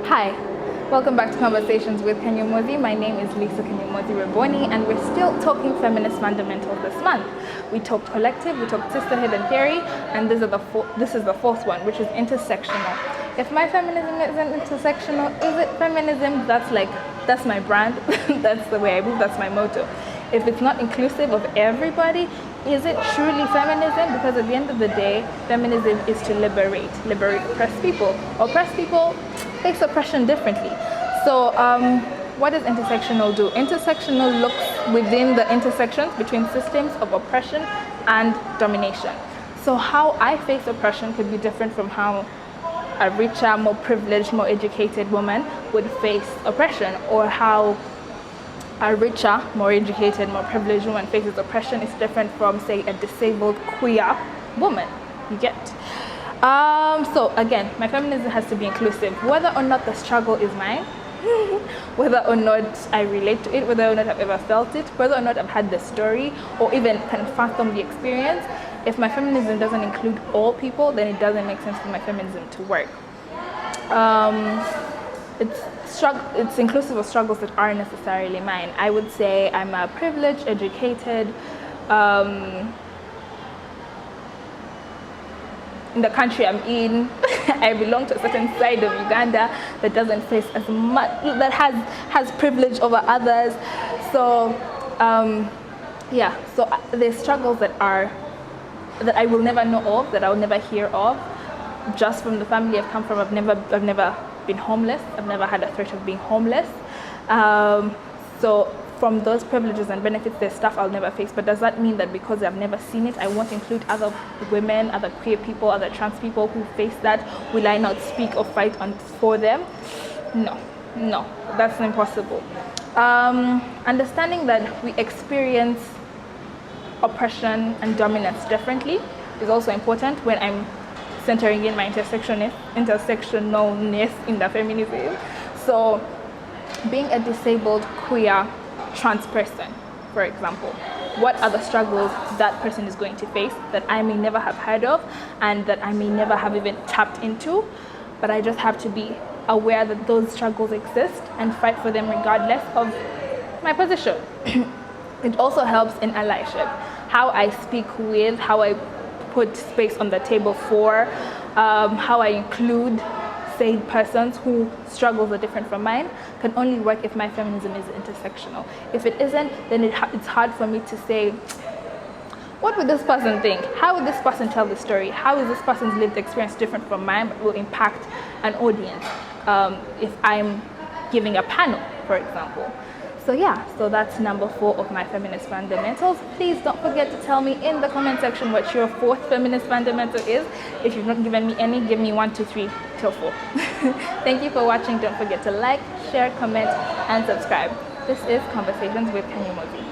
Hi, welcome back to Conversations with Kanyomozi. My name is Lisa Kanyomozi Reboni, and we're still talking feminist fundamentals this month. We talked collective, we talked sisterhood and theory, and this is the fourth one, which is intersectional. If my feminism isn't intersectional, is it feminism? That's my brand. That's the way I move. That's my motto. If it's not inclusive of everybody, is it truly feminism? Because at the end of the day, feminism is to liberate oppressed people. Oppressed people face oppression differently. So what does intersectional do? Intersectional looks within the intersections between systems of oppression and domination. So how I face oppression could be different from how a richer, more privileged, more educated woman would face oppression, or how a richer, more educated, more privileged woman faces oppression is different from, say, a disabled queer woman. You get? So again, my feminism has to be inclusive, whether or not the struggle is mine, whether or not I relate to it, whether or not I've ever felt it, whether or not I've had the story, or even can fathom the experience. If my feminism doesn't include all people, then it doesn't make sense for my feminism to work. It's inclusive of struggles that aren't necessarily mine. I would say I'm a privileged, educated, in the country I'm in, I belong to a certain side of Uganda that doesn't face as much, that has privilege over others. So so there's struggles that I will never know of, that I will never hear of, just from the family I've come from. I've never been homeless. I've never had a threat of being homeless. So from those privileges and benefits, there's stuff I'll never face. But does that mean that because I've never seen it, I won't include other women, other queer people, other trans people who face that? Will I not speak or fight for them? No, that's impossible. Understanding that we experience oppression and dominance differently is also important when I'm centering in my intersectionalness in the feminism. So being a disabled, queer, trans person, for example, what are the struggles that person is going to face that I may never have heard of and that I may never have even tapped into, but I just have to be aware that those struggles exist and fight for them regardless of my position. It also helps in allyship. How I speak with, how I put space on the table for, how I include, say, persons whose struggles are different from mine can only work if my feminism is intersectional. If it isn't, then it's hard for me to say, what would this person think? How would this person tell the story? How is this person's lived experience different from mine, but will impact an audience if I'm giving a panel, for example? So that's number 4 of my feminist fundamentals. Please don't forget to tell me in the comment section what your 4th feminist fundamental is. If you've not given me any, give me 1, 2, 3 till 4. Thank you for watching. Don't forget to like, share, comment, and subscribe. This is Conversations with Kanyomozi.